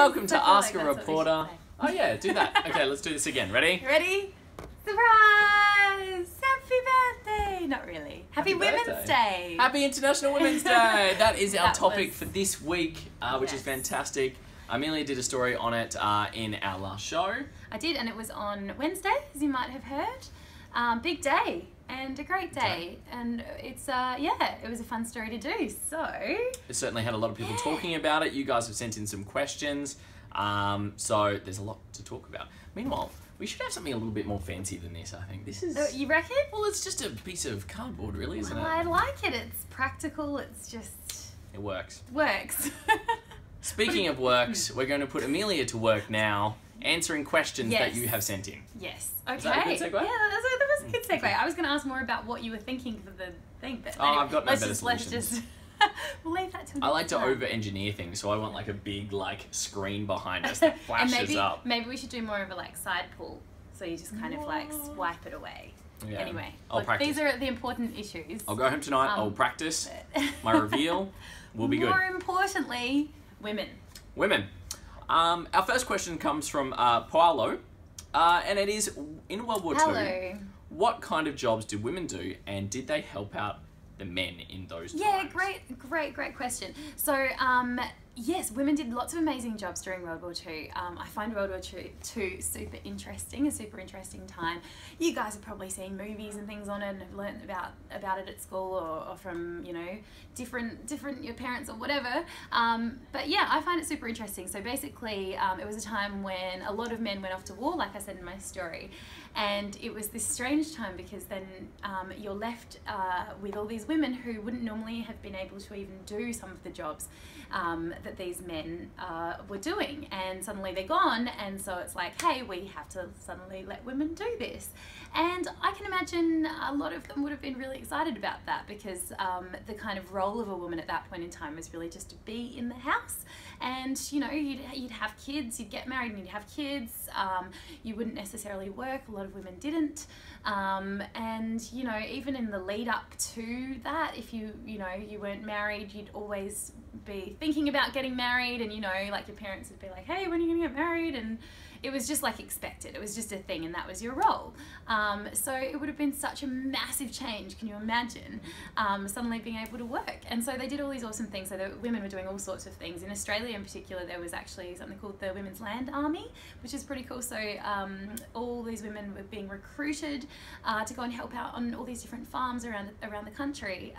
Welcome to I feel Ask like a that's what we should Reporter. say. Oh yeah, do that. Okay, let's do this again. Ready? Ready? Surprise! Happy birthday! Not really. Happy Women's birthday. Day! Happy International Women's Day! That is our That topic was- for this week, which is Yes. fantastic. Amelia did a story on it in our last show. I did, and it was on Wednesday, as you might have heard. Big day and a great day, and it's it was a fun story to do. So It certainly had a lot of people talking about it. You guys have sent in some questions, so there's a lot to talk about. Meanwhile, we should have something a little bit more fancy than this, I think. This is... you reckon? Well, it's just a piece of cardboard, really, isn't Well, it? I like it. It's practical. It's just It works. works. Speaking of works, we're going to put Amelia to work now, answering questions that Yes. you have sent in. Yes. Okay. Is that a good segue? Yeah, that was a good segue. I was going to ask more about what you were thinking for the thing, but Oh, I've got no better let's solutions. just we'll leave that till I like to next time. over-engineer things, so I want like a big like screen behind us that flashes and up. maybe we should do more of a like side pull, so you just kind of like swipe it away. Yeah. Anyway, I'll look, practice. these are the important issues. I'll go home tonight, I'll practice, my reveal will be good. More importantly, women. Women. Our first question comes from Paolo, and it is, in World War II, Hello. what kind of jobs did women do, and did they help out the men in those Yeah, times? great question. So, yes, women did lots of amazing jobs during World War II. I find World War II super interesting, a super interesting time. You guys have probably seen movies and things on it and have learnt about it at school or from, you know, different your parents or whatever. But yeah, I find it super interesting. So basically, it was a time when a lot of men went off to war, like I said in my story. And it was this strange time because then you're left with all these women who wouldn't normally have been able to even do some of the jobs that these men were doing, and suddenly they're gone, and so it's like, hey, we have to suddenly let women do this. And I can imagine a lot of them would have been really excited about that because the kind of role of a woman at that point in time was really just to be in the house, and you know, you'd have kids, you'd get married and you'd have kids, you wouldn't necessarily work, a lot of women didn't, and you know, even in the lead up to that, if you weren't married, you'd always be thinking about getting married, and you know, like your parents would be like, hey, when are you gonna get married? And it was just like expected, it was just a thing, and that was your role. So it would have been such a massive change, can you imagine, suddenly being able to work. And so they did all these awesome things. So the women were doing all sorts of things. In Australia in particular, there was actually something called the Women's Land Army, which is pretty cool. So all these women were being recruited to go and help out on all these different farms around the country,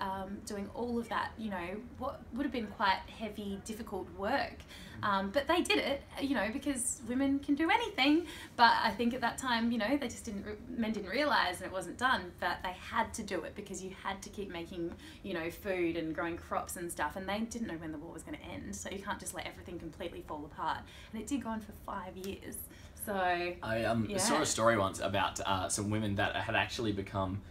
doing all of that, you know, what would have been quite heavy, difficult work. But they did it, you know, because women can do anything. But I think at that time, you know, they just men didn't realize, and it wasn't done, but they had to do it because you had to keep making, you know, food and growing crops and stuff, and they didn't know when the war was going to end, so you can't just let everything completely fall apart. And it did go on for 5 years. So I saw a story once about some women that had actually become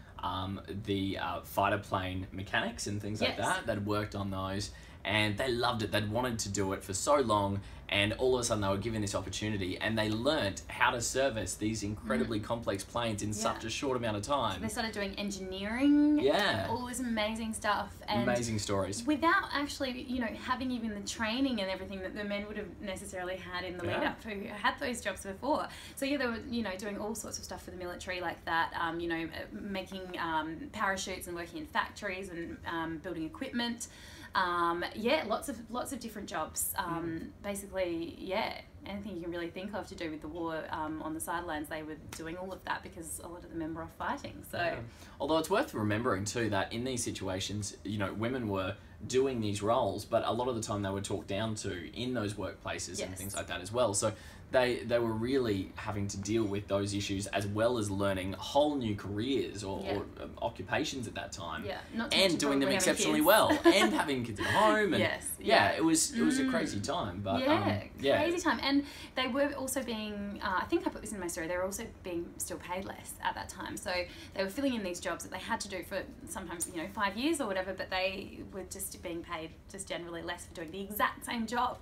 the fighter plane mechanics and things like that. They'd worked on those, and they loved it. They'd wanted to do it for so long, and all of a sudden they were given this opportunity, and they learnt how to service these incredibly complex planes in such a short amount of time. So they started doing engineering, all this amazing stuff, and amazing stories. without actually, you know, having even the training and everything that the men would have necessarily had in the lead up, who had those jobs before. So yeah, they were, you know, doing all sorts of stuff for the military like that, you know, making parachutes and working in factories and building equipment. Yeah, lots of different jobs. Basically, yeah, anything you can really think of to do with the war on the sidelines, they were doing all of that because a lot of the men were off fighting. So, although it's worth remembering too that in these situations, you know, women were doing these roles, but a lot of the time they were talked down to in those workplaces and things like that as well. So they were really having to deal with those issues as well as learning whole new careers or occupations at that time. Not and doing them exceptionally well and having kids at home. And it was a crazy time. But crazy time. And they were also being, I think I put this in my story, they were also being still paid less at that time. So they were filling in these jobs that they had to do for sometimes, you know, 5 years or whatever, but they were just being paid just generally less for doing the exact same job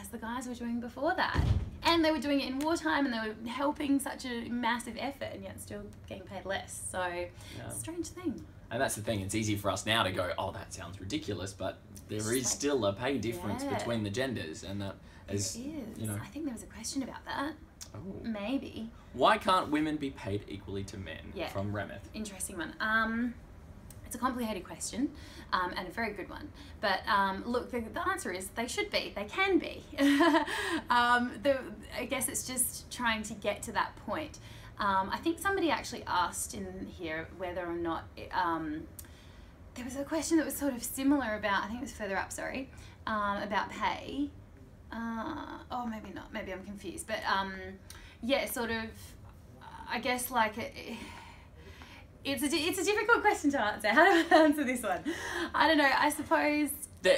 as the guys were doing before that. And they were doing it in wartime, and they were helping such a massive effort, and yet still getting paid less. So, strange thing. And that's the thing, it's easy for us now to go, oh, that sounds ridiculous, but there is still a pay difference between the genders, and that is, you know... I think there was a question about that. Oh. Maybe. Why can't women be paid equally to men? Yeah. From Remeth. Interesting one. It's a complicated question, and a very good one. But look, the answer is they should be. They can be. I guess it's just trying to get to that point. I think somebody actually asked in here whether or not there was a question that was sort of similar about, I think it was further up, sorry, about pay. Oh, maybe not. Maybe I'm confused. But yeah, sort of, I guess like it's a difficult question to answer. How do I answer this one? I don't know. I suppose. So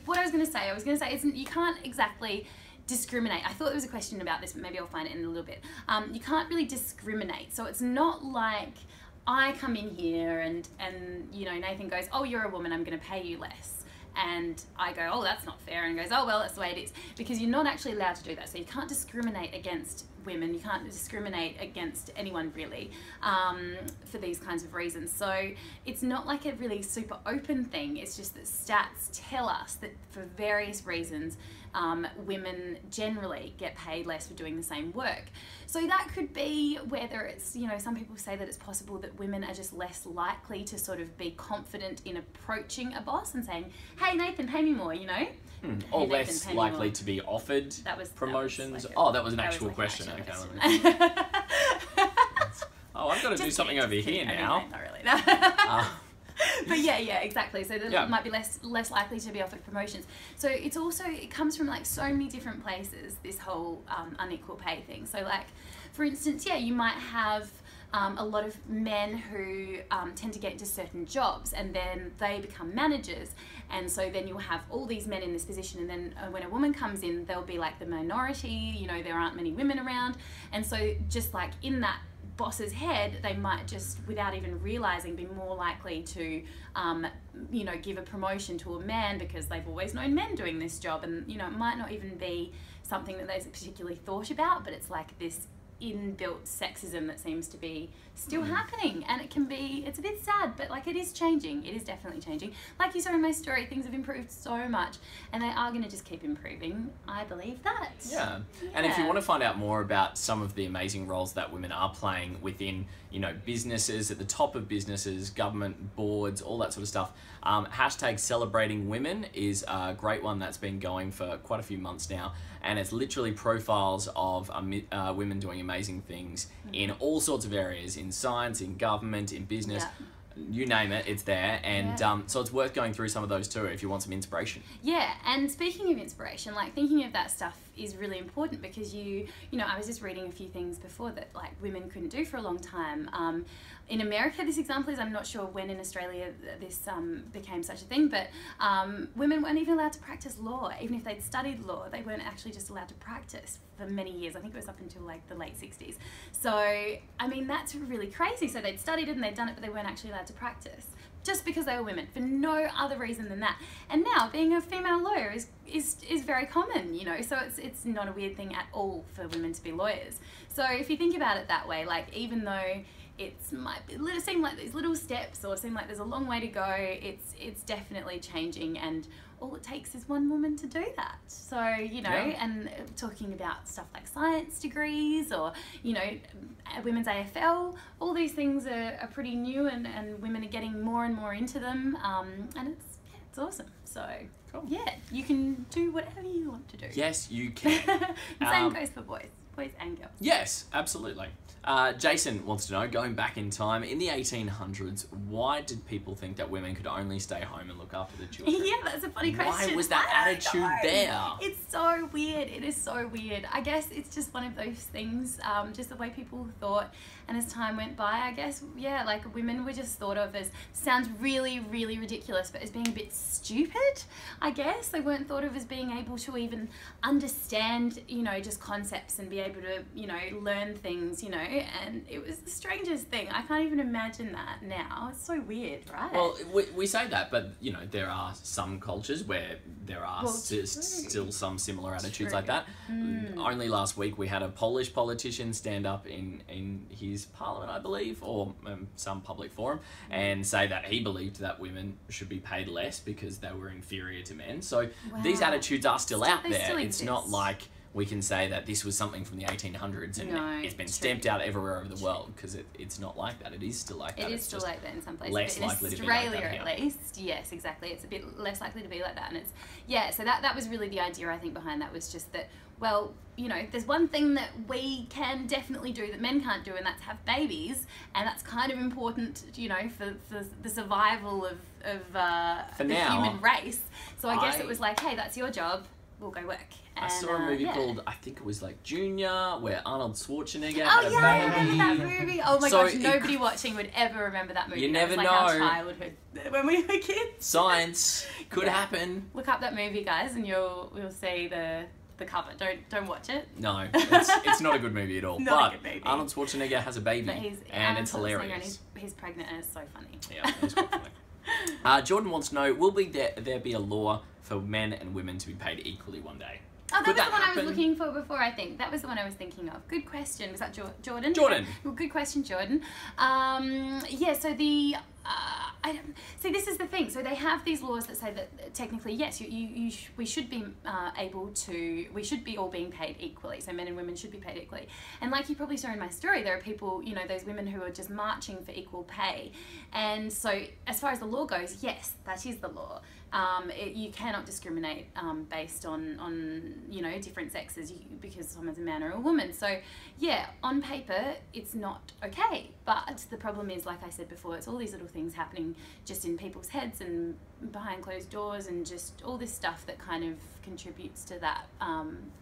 what I was going to say you can't exactly discriminate. I thought there was a question about this, but maybe I'll find it in a little bit. You can't really discriminate. So it's not like I come in here and you know, Nathan goes, oh, you're a woman, I'm going to pay you less. And I go, oh, that's not fair. And goes, oh, well, that's the way it is. Because you're not actually allowed to do that. So you can't discriminate against women. You can't discriminate against anyone, really, for these kinds of reasons. So it's not like a really super open thing. It's just that stats tell us that for various reasons, women generally get paid less for doing the same work. So that could be whether it's, you know, some people say that it's possible that women are just less likely to sort of be confident in approaching a boss and saying, hey, Nathan, pay me more, you know? Or hey, less Nathan, likely to be offered promotions. That was an actual question. Okay. Oh, I've got to do something over here now. Not really. No. But yeah, exactly. So they might be less likely to be offered promotions. So it comes from like so many different places, this whole unequal pay thing. So like, for instance, you might have a lot of men who tend to get into certain jobs and then they become managers, and so then you'll have all these men in this position, and then when a woman comes in, they'll be like the minority, you know, there aren't many women around, and so just like in that boss's head, they might just, without even realizing, be more likely to you know, give a promotion to a man because they've always known men doing this job, and you know, it might not even be something that they've particularly thought about, but it's like this inbuilt sexism that seems to be still happening, and it's a bit sad, but like it is changing. It is definitely changing. Like you saw in my story, things have improved so much, and they are going to just keep improving. I believe that. Yeah. And if you want to find out more about some of the amazing roles that women are playing within, you know, businesses, at the top of businesses, government boards, all that sort of stuff, hashtag Celebrating Women is a great one that's been going for quite a few months now. And it's literally profiles of women doing amazing things in all sorts of areas, in science, in government, in business. You name it, it's there. And so it's worth going through some of those too if you want some inspiration. Yeah, and speaking of inspiration, like thinking of that stuff is really important because you know, I was just reading a few things before that like women couldn't do for a long time. In America, this example is, I'm not sure when in Australia this became such a thing, but women weren't even allowed to practice law. Even if they'd studied law, they weren't actually just allowed to practice for many years. I think it was up until like the late 60s. So, I mean, that's really crazy. So they'd studied it and they'd done it, but they weren't actually allowed to practice just because they were women, for no other reason than that. And now being a female lawyer is very common, you know, so it's not a weird thing at all for women to be lawyers. So if you think about it that way, like even though it might seem like these little steps or seem like there's a long way to go, it's definitely changing, and all it takes is one woman to do that. So, you know, and talking about stuff like science degrees or, you know, women's AFL, all these things are pretty new, and women are getting more and more into them, and it's awesome. So, cool. Yeah, you can do whatever you want to do. Yes, you can. Same goes for boys and girls. Yes, absolutely. Jason wants to know, going back in time, in the 1800s, why did people think that women could only stay home and look after the children? Yeah, that's a funny question. Why was that attitude there? It's so weird. It is so weird. I guess it's just one of those things, just the way people thought. And as time went by, I guess, yeah, like women were just thought of as, sounds really, really ridiculous, but as being a bit stupid, I guess. They weren't thought of as being able to even understand, you know, just concepts and be able to, you know, learn things, you know, and it was the strangest thing. I can't even imagine that now. It's so weird, right? Well, we say that, but, you know, there are some cultures where there are still some similar attitudes True. like that. Only last week we had a Polish politician stand up in his parliament, I believe, or some public forum, and say that he believed that women should be paid less because they were inferior to men. So these attitudes are still out there. Still it's not like we can say that this was something from the 1800s and it's been stamped out everywhere over the world, because it's not like that. It is still like that. It is still like that in some places. Less but in likely to be like that Australia, here. at least, yes, exactly. It's a bit less likely to be like that, and it's So that was really the idea, I think, behind that, was just that. Well, you know, there's one thing that we can definitely do that men can't do, and that's have babies, and that's kind of important, you know, for the survival of the human race. So I guess it was like, hey, that's your job. We'll go work. And, I saw a movie called, I think it was like Junior, where Arnold Schwarzenegger I had a baby. remember that movie. Oh my gosh, nobody watching would ever remember that movie. You never like know. Our childhood when we were kids. Science could happen. Look up that movie, guys, and you'll see the cover. Don't watch it. No, it's not a good movie at all. Not a good movie. Arnold Schwarzenegger has a baby, and it's hilarious. And he's pregnant, and it's so funny. Yeah, it's quite funny. Jordan wants to know, will there be a law for men and women to be paid equally one day? Oh, that was the one I was looking for before, I think. That was the one I was thinking of. Good question. Was that Jordan? Jordan. Well, good question, Jordan. So the... see, this is the thing. So they have these laws that say that technically, yes, we should be we should be all being paid equally. So men and women should be paid equally. And like you probably saw in my story, there are people, you know, those women who are just marching for equal pay. And so as far as the law goes, yes, that is the law. You cannot discriminate based on you know, different sexes because someone's a man or a woman. So yeah, on paper it's not okay, but the problem is, like I said before, it's all these little things happening just in people's heads and behind closed doors, and just all this stuff that kind of contributes to that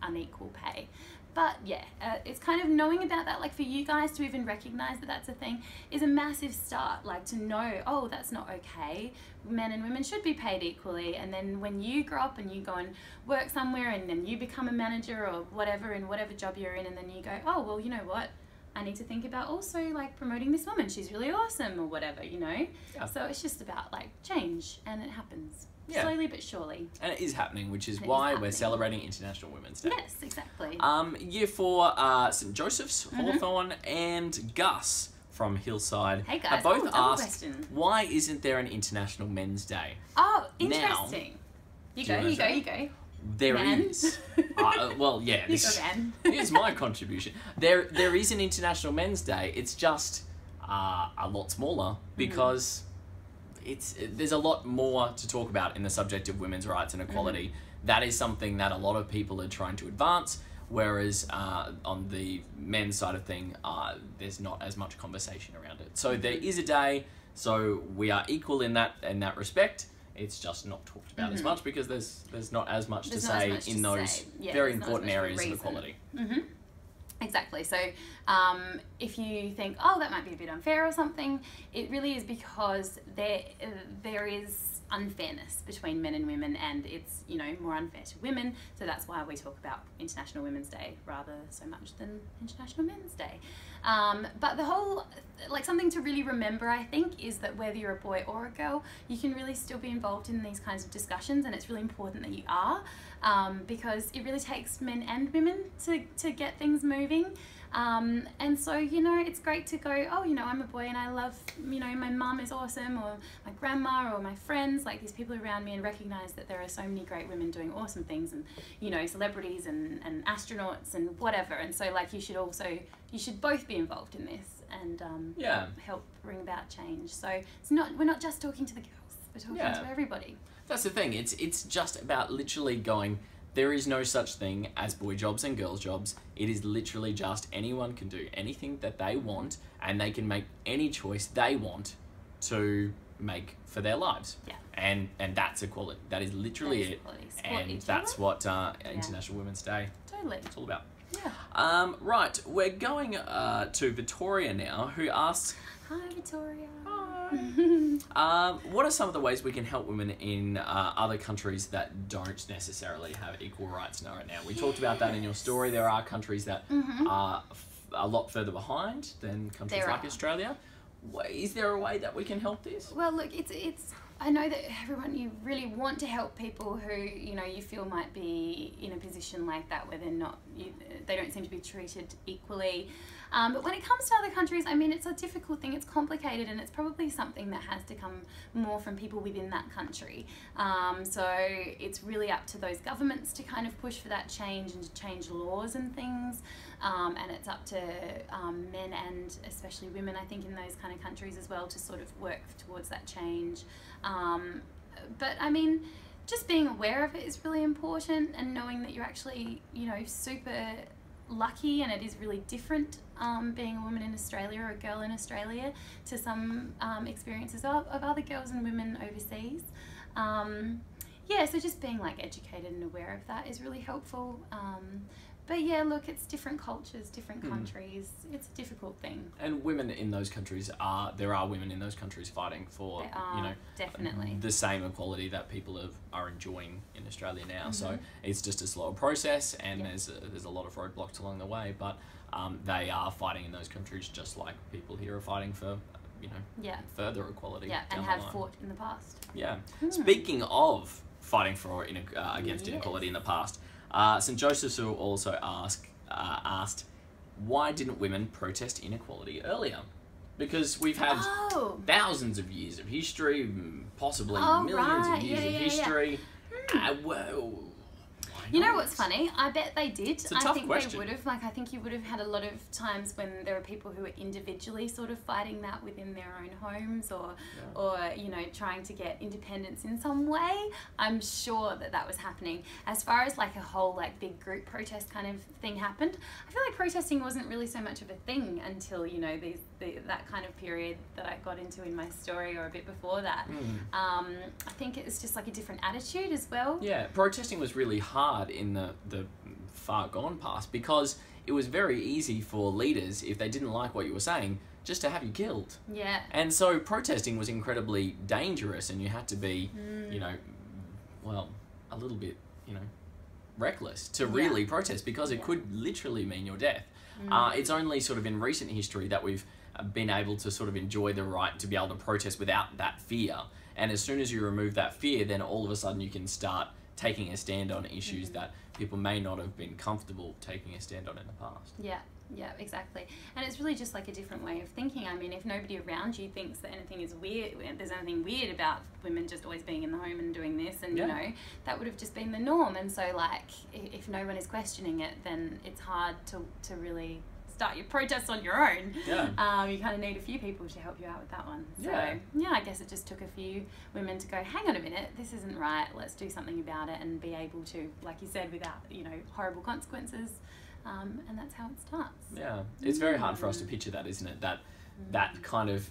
unequal pay. But yeah, it's kind of knowing about that, like for you guys to even recognize that that's a thing is a massive start, like to know, oh, that's not okay. Men and women should be paid equally. And then when you grow up and you go and work somewhere, and then you become a manager or whatever in whatever job you're in, and then you go, oh, well, you know what? I need to think about also like promoting this woman. She's really awesome, or whatever, you know? Yeah. So it's just about like change, and it happens. Yeah. Slowly but surely. And it is happening, which is why we're celebrating International Women's Day. Yes, exactly. Year 4, St. Joseph's, Hawthorne, and Gus from Hillside hey guys. both asked, why isn't there an International Men's Day? Oh, interesting. Now, you go. There is. Well, yeah. Here's my contribution. There is an International Men's Day. It's just a lot smaller because there's a lot more to talk about in the subject of women's rights and equality. That is something that a lot of people are trying to advance, whereas on the men's side of thing, there's not as much conversation around it. So there is a day, so we are equal in that respect. It's just not talked about as much because there's not as much to say in those very important areas of equality. Exactly. So if you think, oh, that might be a bit unfair or something, it really is because there is unfairness between men and women, and it's, you know, more unfair to women. So that's why we talk about International Women's Day rather so much than International Men's Day. But the whole, like, something to really remember, I think, is that whether you're a boy or a girl, you can really still be involved in these kinds of discussions, and it's really important that you are, because it really takes men and women to get things moving. And so, you know, it's great to go, oh, you know, I'm a boy and I love, you know, my mum is awesome, or my grandma, or my friends, like these people around me, and recognize that there are so many great women doing awesome things, and, you know, celebrities and astronauts and whatever. And so, like, you should both be involved in this and help bring about change. So we're not just talking to the girls, we're talking to everybody. That's the thing. It's just about literally going, there is no such thing as boy jobs and girls jobs. It is literally just anyone can do anything that they want, and they can make any choice they want to make for their lives. Yeah. And that's equality. That is literally it. And that's what International Women's Day it's all about. Yeah. Right, we're going to Victoria now, who asks, hi Victoria. What are some of the ways we can help women in other countries that don't necessarily have equal rights right now? We talked about that in your story. There are countries that are a lot further behind than countries like Australia. Is there a way that we can help this? Well, look, it's I know that everyone, you really want to help people who, you know, you feel might be in a position like that where they don't seem to be treated equally. But when it comes to other countries, I mean, it's a difficult thing, it's complicated, and it's probably something that has to come more from people within that country. So it's really up to those governments to kind of push for that change and to change laws and things. And it's up to men and especially women, I think, in those kind of countries as well to sort of work towards that change. But I mean, just being aware of it is really important, and knowing that you're actually, you know, super lucky, and it is really different being a woman in Australia or a girl in Australia to some experiences of other girls and women overseas. Yeah, so just being like educated and aware of that is really helpful. But yeah, look, it's different cultures, different countries. It's a difficult thing. And women in those countries there are women in those countries fighting for, you know, definitely the same equality that people are enjoying in Australia now. So it's just a slower process, and there's a lot of roadblocks along the way. But they are fighting in those countries just like people here are fighting for, you know, further equality. Yeah, and have fought in the past. Yeah. Speaking of fighting for against inequality in the past, St. Joseph's also asked, why didn't women protest inequality earlier? Because we've had thousands of years of history, possibly millions of years of history. Well, you know what's funny? I bet they did. It's a tough question. They would have. Like, I think you would have had a lot of times when there were people who were individually sort of fighting that within their own homes, or you know, trying to get independence in some way. I'm sure that was happening. As far as like a whole like big group protest kind of thing happened, I feel like protesting wasn't really so much of a thing until, you know, that kind of period that I got into in my story, or a bit before that. I think it's just like a different attitude as well. Yeah, protesting was really hard in the far gone past, because it was very easy for leaders, if they didn't like what you were saying, just to have you killed. Yeah. And so protesting was incredibly dangerous, and you had to be, you know, well, a little bit, you know, reckless to really protest, because it could literally mean your death. It's only sort of in recent history that we've been able to sort of enjoy the right to be able to protest without that fear. And as soon as you remove that fear, then all of a sudden you can start taking a stand on issues that people may not have been comfortable taking a stand on in the past. Yeah, exactly. And it's really just like a different way of thinking. I mean, if nobody around you thinks that anything is weird, there's anything weird about women just always being in the home and doing this, and you know, that would have just been the norm. And so like, if no one is questioning it, then it's hard to really start your protests on your own. You kind of need a few people to help you out with that one. So yeah, I guess it just took a few women to go, hang on a minute, this isn't right, let's do something about it, and be able to, like you said, without, you know, horrible consequences. And that's how it starts. Yeah, it's very hard for us to picture that, isn't it? That kind of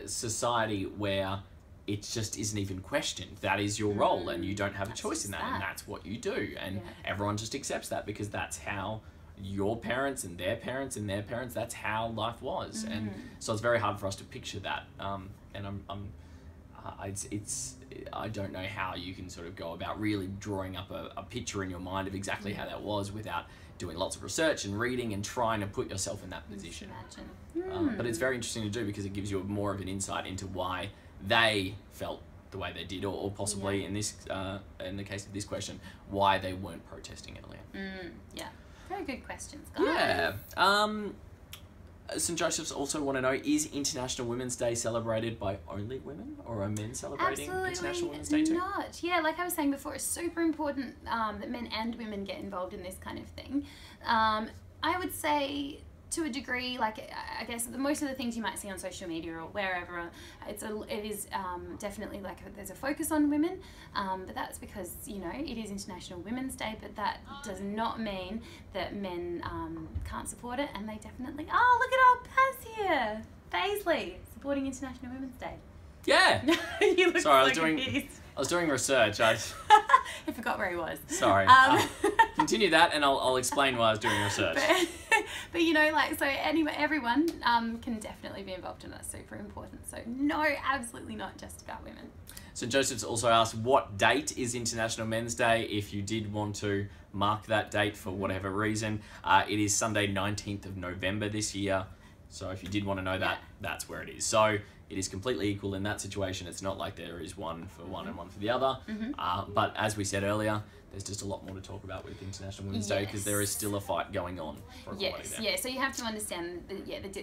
society where it just isn't even questioned. That is your role, and you don't have a choice in that, and that's what you do, and everyone just accepts that, because that's how your parents and their parents and their parents, that's how life was. And so it's very hard for us to picture that. And I don't know how you can sort of go about really drawing up a picture in your mind of exactly how that was without doing lots of research and reading and trying to put yourself in that position. But it's very interesting to do, because it gives you more of an insight into why they felt the way they did, or possibly in this in the case of this question, why they weren't protesting earlier. Yeah. Very good questions, guys. St. Joseph's also want to know, is International Women's Day celebrated by only women, or are men celebrating International Women's Day too? Not. Yeah, like I was saying before, it's super important that men and women get involved in this kind of thing. I would say, to a degree, like I guess most of the things you might see on social media or wherever, it is definitely like there's a focus on women, but that's because, you know, it is International Women's Day, but that does not mean that men can't support it, and they definitely. Oh, look at old Paz here, Paisley, supporting International Women's Day. Yeah. You look Sorry, so I was doing research. I forgot where he was. Sorry. Continue that, and I'll explain why I was doing research. But you know, like, so anyway, everyone can definitely be involved, and that's super important. So no, absolutely not just about women. St. Joseph's also asked, what date is International Men's Day, if you did want to mark that date for whatever reason. It is Sunday 19th of November this year. So if you did want to know that, that's where it is. So it is completely equal in that situation. It's not like there is one for one and one for the other. But as we said earlier, there's just a lot more to talk about with International Women's Day because there is still a fight going on for equality there. Yeah, so you have to understand that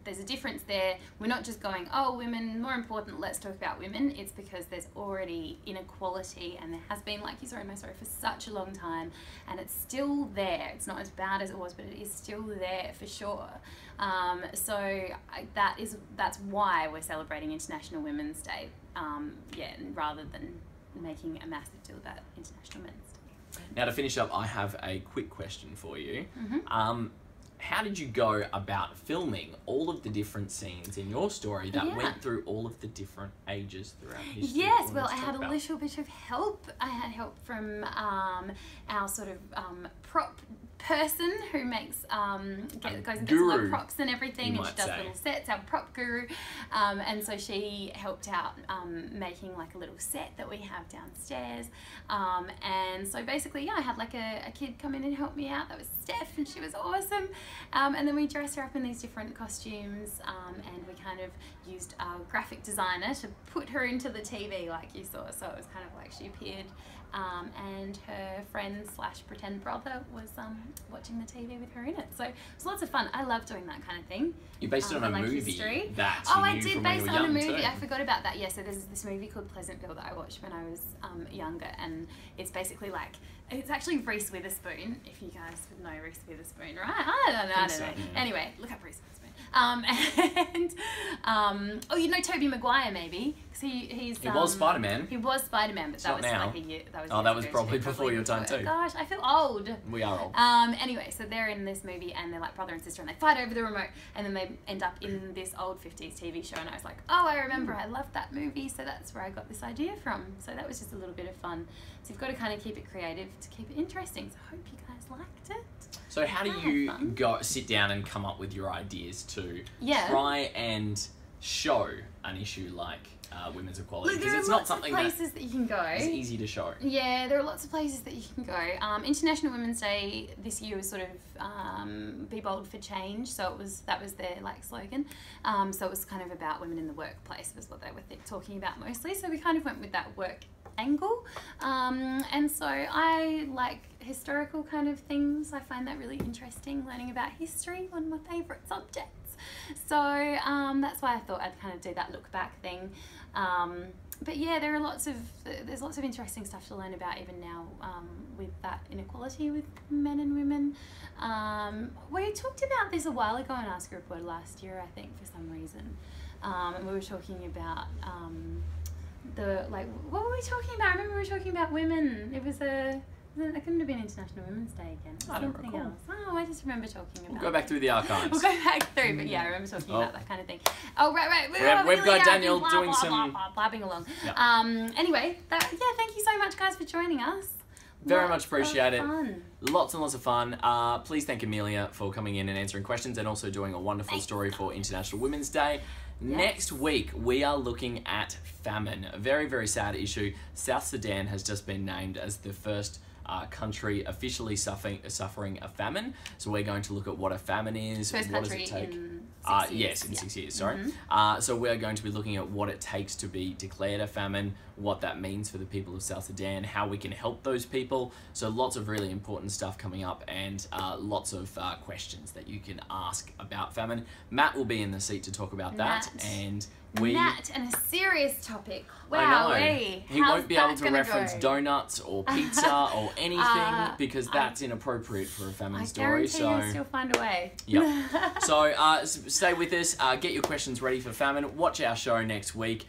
there's a difference there. We're not just going, oh, women, more important, let's talk about women. It's because there's already inequality, and there has been, like you saw in my story, for such a long time, and it's still there. It's not as bad as it was, but it is still there for sure. That's why we're celebrating International Women's Day, rather than making a massive deal about International Men's Day. Now, to finish up, I have a quick question for you. How did you go about filming all of the different scenes in your story that went through all of the different ages throughout history? Yes, well, I had a little bit of help. I had help from our sort of prop person who makes goes and gets a lot of props and everything, and she does little sets, our prop guru, and so she helped out making like a little set that we have downstairs, and so basically I had like a kid come in and help me out. That was Steph, and she was awesome, and then we dressed her up in these different costumes, and we kind of used our graphic designer to put her into the TV like you saw, so it was kind of like she appeared, and her friend / pretend brother was watching the TV with her in it. So it was lots of fun. I love doing that kind of thing. You based it on a movie history. that you I knew did from base when it you were on a young movie. too. I forgot about that. Yeah, so there's this movie called Pleasantville that I watched when I was younger, and it's basically like, it's actually Reese Witherspoon, if you guys would know Reese Witherspoon, right? I don't know. Anyway, look up Reese Witherspoon. Oh, you know Tobey Maguire maybe, because he was Spider-Man. He was Spider-Man, but that was now. like a year. That was probably before your time too. Gosh, I feel old. We are old. Anyway, so they're in this movie, and they're like brother and sister, and they fight over the remote, and then they end up in this old 50s TV show, and I was like, oh, I remember, I loved that movie, so that's where I got this idea from. So that was just a little bit of fun. So you've got to kind of keep it creative to keep it interesting. So I hope you guys liked it. So how do you sit down and come up with your ideas to try and show an issue like women's equality? Because it's not something that you can go. It's easy to show. Yeah, there are lots of places that you can go. International Women's Day this year was sort of be bold for change. So that was their like slogan. So it was kind of about women in the workplace was what they were talking about mostly. So we kind of went with that work angle, and so I like historical kind of things. I find that really interesting, learning about history, one of my favourite subjects. So that's why I thought I'd kind of do that look back thing. But yeah, there's lots of interesting stuff to learn about even now with that inequality with men and women. We talked about this a while ago in Ask a Reporter last year, I think, for some reason, and we were talking about what were we talking about? I remember we were talking about women. It couldn't have been International Women's Day again. I don't recall. Else. Oh, I just remember talking about. We'll go back through the archives. We'll go back through, but yeah, I remember talking about that kind of thing. Oh, right. We've got Daniel doing some blabbing along. Yep. Anyway, thank you so much, guys, for joining us. Very much appreciate it. Lots and lots of fun. Please thank Amelia for coming in and answering questions, and also doing a wonderful story for International Women's Day. Yes. Next week, we are looking at famine. A very, very sad issue. South Sudan has just been named as the first country officially suffering a famine. So we're going to look at what a famine is. First what country does it take? in 6 years. Yes, in 6 years, sorry. Mm-hmm. So we're going to be looking at what it takes to be declared a famine, what that means for the people of South Sudan, how we can help those people. So lots of really important stuff coming up, and lots of questions that you can ask about famine. Matt will be in the seat to talk about that. And a serious topic. Wow, he won't be able to reference donuts or pizza or anything because that's inappropriate for a famine story. So you'll still find a way. Yeah. So stay with us. Get your questions ready for famine. Watch our show next week.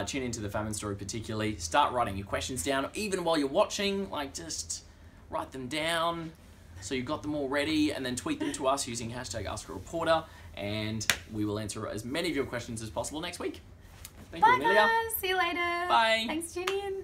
Tune into the famine story particularly. Start writing your questions down, even while you're watching. Just write them down so you've got them all ready, and then tweet them to us using #AskAReporter, and we will answer as many of your questions as possible next week. Thank you, Amelia. Bye, guys. See you later. Bye. Thanks for tuning in.